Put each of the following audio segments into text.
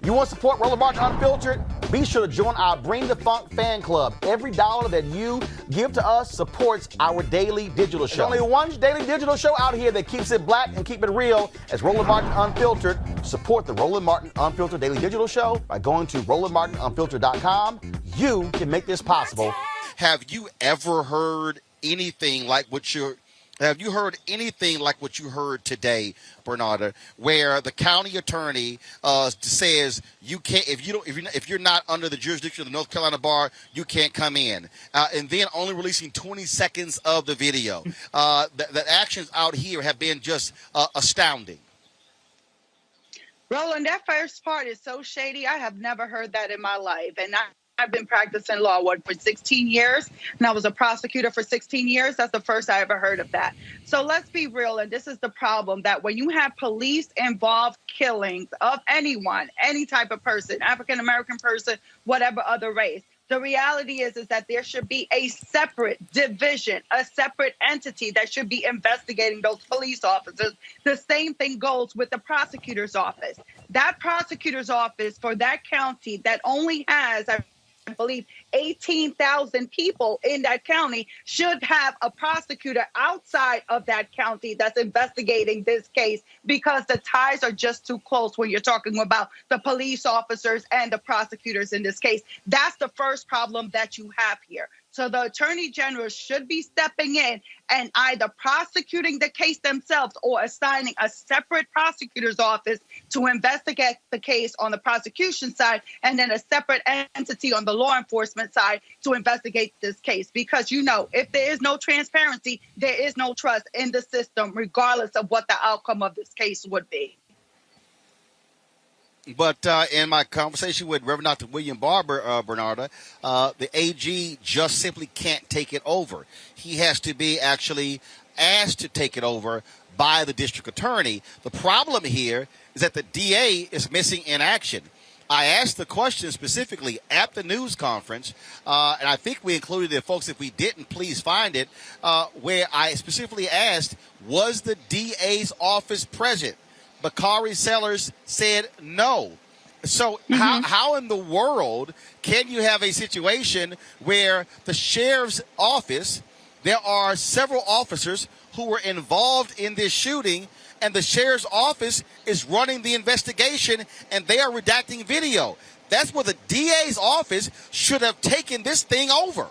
You want to support Roland Martin Unfiltered? Be sure to join our Bring the Funk fan club. Every dollar that you give to us supports our daily digital show. There's only one daily digital show out here that keeps it black and keep it real as Roland Martin Unfiltered. Support the Roland Martin Unfiltered daily digital show by going to RolandMartinUnfiltered.com. You can make this possible. Have you ever heard anything like what you heard today, Bernarda, where the county attorney says you can't if you're not under the jurisdiction of the North Carolina bar, you can't come in, and then only releasing 20 seconds of the video. The actions out here have been just astounding. Roland, that first part is so shady. I have never heard that in my life, and I've been practicing law, for 16 years, and I was a prosecutor for 16 years. That's the first I ever heard of that. So let's be real, and this is the problem, that when you have police-involved killings of anyone, any type of person, African-American person, whatever other race, the reality is that there should be a separate division, a separate entity that should be investigating those police officers. The same thing goes with the prosecutor's office. That prosecutor's office for that county that only has, I believe, 18,000 people in that county should have a prosecutor outside of that county that's investigating this case, because the ties are just too close when you're talking about the police officers and the prosecutors in this case. That's the first problem that you have here. So the attorney general should be stepping in and either prosecuting the case themselves or assigning a separate prosecutor's office to investigate the case on the prosecution side, and then a separate entity on the law enforcement side to investigate this case. Because, if there is no transparency, there is no trust in the system, regardless of what the outcome of this case would be. But in my conversation with Reverend Dr. William Barber, Bernarda, the AG just simply can't take it over. He has to be actually asked to take it over by the district attorney. The problem here is that the DA is missing in action. I asked the question specifically at the news conference, and I think we included it, folks. If we didn't, please find it, where I specifically asked, was the DA's office present? Bakari Sellers said no. So how in the world can you have a situation where the sheriff's office, there are several officers who were involved in this shooting, and the sheriff's office is running the investigation and they are redacting video? That's where the DA's office should have taken this thing over.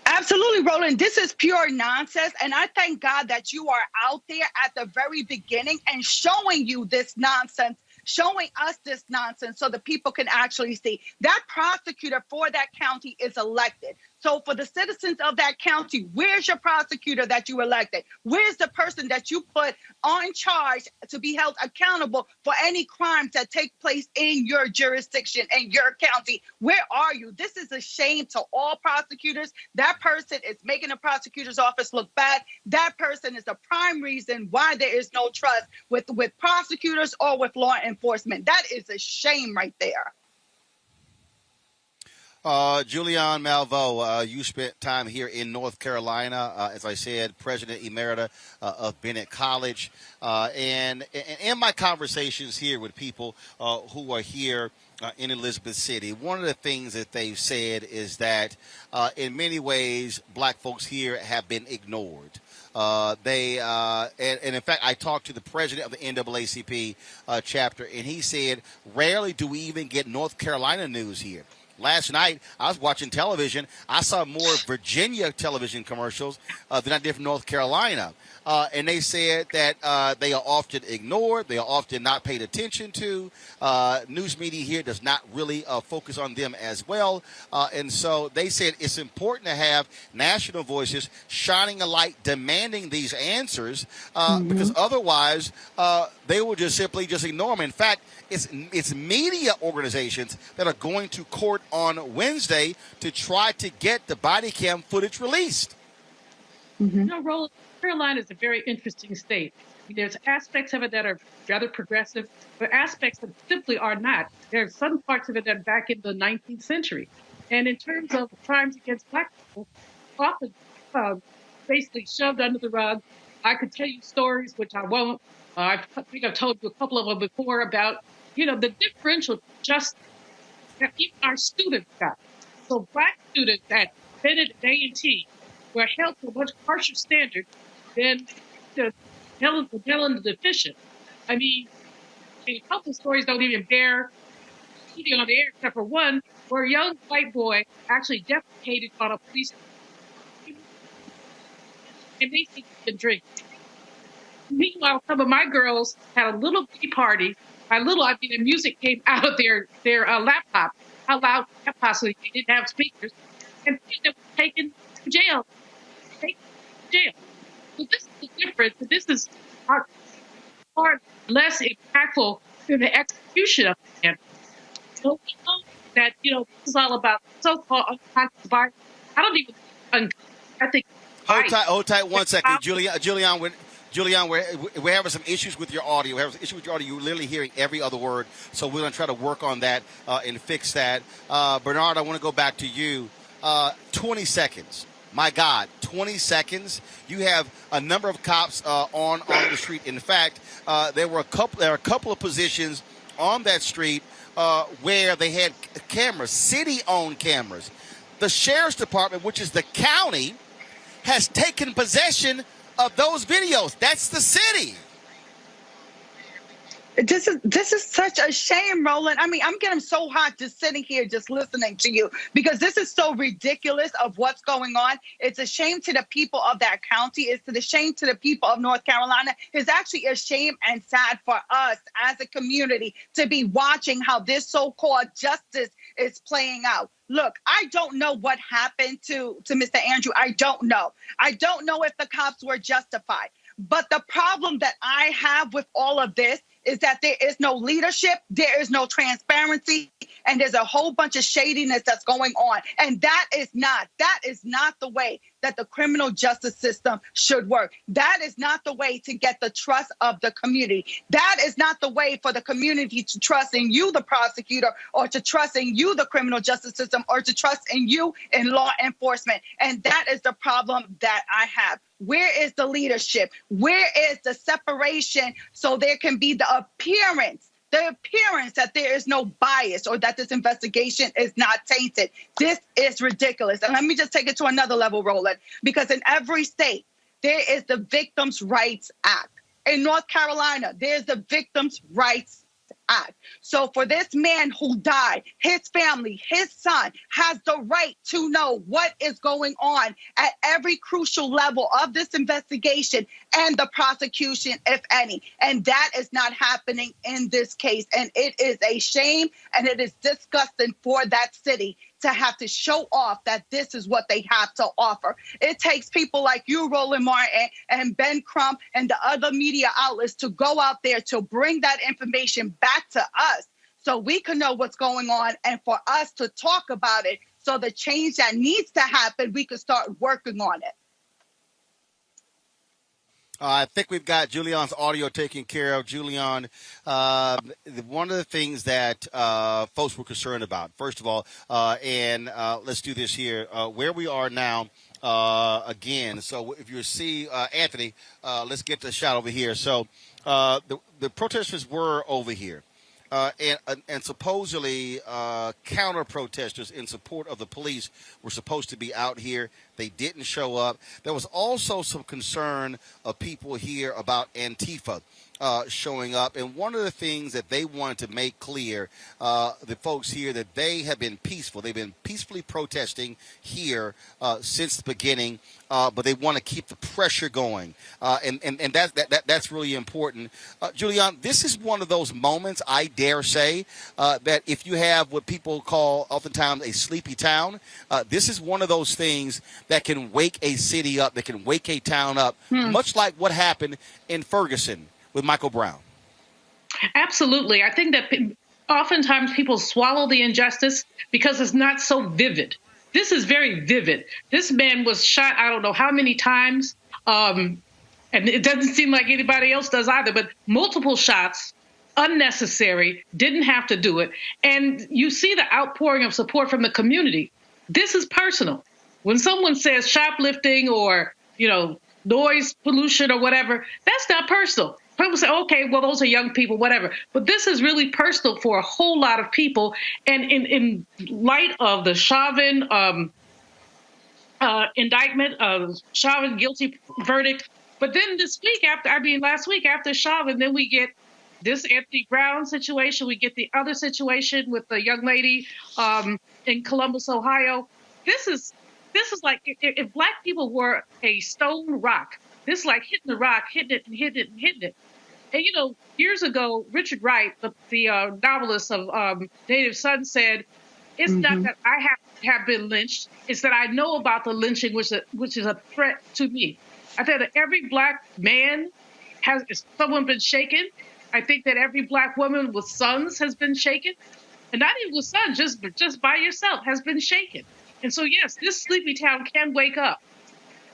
Absolutely, Roland. This is pure nonsense. And I thank God that you are out there at the very beginning and showing you this nonsense, showing us this nonsense so the people can actually see. That prosecutor for that county is elected. So for the citizens of that county, where's your prosecutor that you elected? Where's the person that you put on charge to be held accountable for any crimes that take place in your jurisdiction and your county? Where are you? This is a shame to all prosecutors. That person is making the prosecutor's office look bad. That person is the prime reason why there is no trust with prosecutors or with law enforcement. That is a shame right there. Julian Malveaux, you spent time here in North Carolina, as I said, President Emerita of Bennett College. And in my conversations here with people who are here in Elizabeth City, one of the things that they've said is that in many ways, black folks here have been ignored. And in fact, I talked to the president of the NAACP chapter, and he said, rarely do we even get North Carolina news here. Last night, I was watching television. I saw more Virginia television commercials than I did from North Carolina. And they said that they are often ignored. They are often not paid attention to. News media here does not really focus on them as well. And so they said it's important to have national voices shining a light, demanding these answers, because otherwise they will just simply ignore them. In fact, it's media organizations that are going to court on Wednesday to try to get the body cam footage released. Roland, Carolina is a very interesting state. There's aspects of it that are rather progressive, but aspects that simply are not. There are some parts of it that are back in the 19th century. And in terms of crimes against black people, often basically shoved under the rug. I could tell you stories, which I won't. I think I've told you a couple of them before, about the differential justice that even our students got. So Black students at Bennett and A&T were held to a much harsher standard than the Helen deficient. I mean, a couple stories don't even bear TV on the air, except for one where a young white boy actually defecated on a police and they think he can drink. Meanwhile, some of my girls had a little tea party. By little, I mean the music came out of their laptop. How loud possibly they didn't have speakers, and they were taken to jail. Taken to jail. So this is the difference. This is far less impactful than the execution of the man. So we know that this is all about so-called unconscious bias. I don't even. I think. Hold tight 1 second, Julian, we're having some issues with your audio. We're having some issues with your audio. You're literally hearing every other word. So we're going to try to work on that and fix that. Bernard, I want to go back to you. 20 seconds. My God, 20 seconds. You have a number of cops on the street. In fact, there are a couple of positions on that street where they had cameras, city-owned cameras. The sheriff's department, which is the county, has taken possession of those videos. That's the city. This is such a shame, Roland. I mean, I'm getting so hot just sitting here, just listening to you, because this is so ridiculous of what's going on. It's a shame to the people of that county. It's a shame to the people of North Carolina. It's actually a shame and sad for us as a community to be watching how this so-called justice is playing out. Look, I don't know what happened to Mr. Andrew. I don't know. I don't know if the cops were justified. But the problem that I have with all of this is that there is no leadership, there is no transparency, and there's a whole bunch of shadiness that's going on. And that is not the way that the criminal justice system should work. That is not the way to get the trust of the community. That is not the way for the community to trust in you, the prosecutor, or to trust in you, the criminal justice system, or to trust in you in law enforcement. And that is the problem that I have. Where is the leadership? Where is the separation so there can be the appearance that there is no bias or that this investigation is not tainted? This is ridiculous. And let me just take it to another level, Roland, because in every state, there is the Victims' Rights Act. In North Carolina, there's the Victims' Rights Act. So for this man who died, his family, his son has the right to know what is going on at every crucial level of this investigation and the prosecution, if any. And that is not happening in this case. And it is a shame and it is disgusting for that city to have to show off that this is what they have to offer. It takes people like you, Roland Martin, and Ben Crump, and the other media outlets to go out there to bring that information back to us so we can know what's going on and for us to talk about it so the change that needs to happen, we can start working on it. I think we've got Julian's audio taken care of. Julian, one of the things that folks were concerned about, first of all, and let's do this here, where we are now, again. So if you see Anthony, let's get the shot over here. So the protesters were over here. And supposedly counter-protesters in support of the police were supposed to be out here. They didn't show up. There was also some concern of people here about Antifa showing up. And one of the things that they wanted to make clear, the folks here, that they have been peaceful. They've been peacefully protesting here since the beginning, but they want to keep the pressure going. And that's really important. Julian, this is one of those moments, I dare say, that if you have what people call oftentimes a sleepy town, this is one of those things that can wake a city up, that can wake a town up, much like what happened in Ferguson with Michael Brown. Absolutely. I think that oftentimes people swallow the injustice because it's not so vivid. This is very vivid. This man was shot, I don't know how many times, and it doesn't seem like anybody else does either, but multiple shots, unnecessary, didn't have to do it. And you see the outpouring of support from the community. This is personal. When someone says shoplifting or, noise pollution or whatever, that's not personal. People say, okay, well, those are young people, whatever. But this is really personal for a whole lot of people. And in light of the Chauvin indictment, Chauvin guilty verdict. But then last week after Chauvin, then we get this Anthony Brown situation. We get the other situation with the young lady in Columbus, Ohio. This is like if Black people were a stone rock. This is like hitting the rock, hitting it and hitting it and hitting it. And, years ago, Richard Wright, the novelist of Native Son, said, it's not that I have been lynched, it's that I know about the lynching, which is a threat to me. I think that every Black man has someone been shaken. I think that every Black woman with sons has been shaken. And not even with sons, just by yourself has been shaken. And so, yes, this sleepy town can wake up.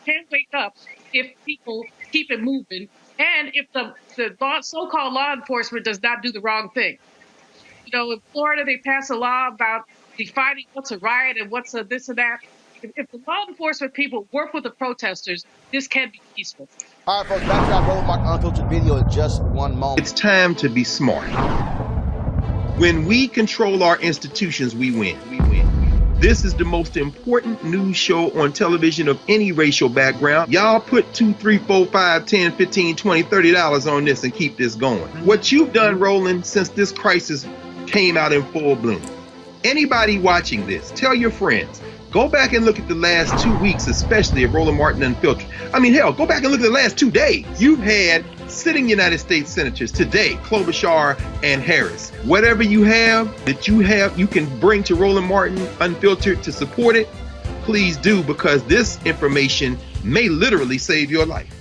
Can wake up if people keep it moving. And if the so-called law enforcement does not do the wrong thing. In Florida, they passed a law about defining what's a riot and what's a this and that. If the law enforcement people work with the protesters, this can be peaceful. All right, folks, back to our Roland Martin Unfiltered video in just one moment. It's time to be smart. When we control our institutions, we win. This is the most important news show on television of any racial background. Y'all put $2, $3, $4, $5, $10, $15, $20, $30 on this and keep this going. What you've done, Roland, since this crisis came out in full bloom. Anybody watching this, tell your friends. Go back and look at the last 2 weeks, especially of Roland Martin Unfiltered. I mean, hell, go back and look at the last 2 days. You've had sitting United States senators today, Klobuchar and Harris. Whatever you can bring to Roland Martin Unfiltered to support it, please do, because this information may literally save your life.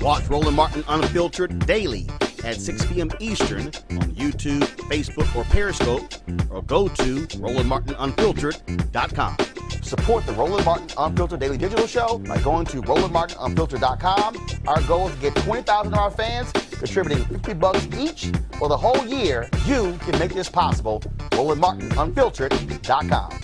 Watch Roland Martin Unfiltered daily at 6 p.m. Eastern on YouTube, Facebook, or Periscope, or go to RolandMartinUnfiltered.com. Support the Roland Martin Unfiltered Daily Digital Show by going to RolandMartinUnfiltered.com. Our goal is to get 20,000 of our fans contributing $50 each for the whole year. You can make this possible. RolandMartinUnfiltered.com.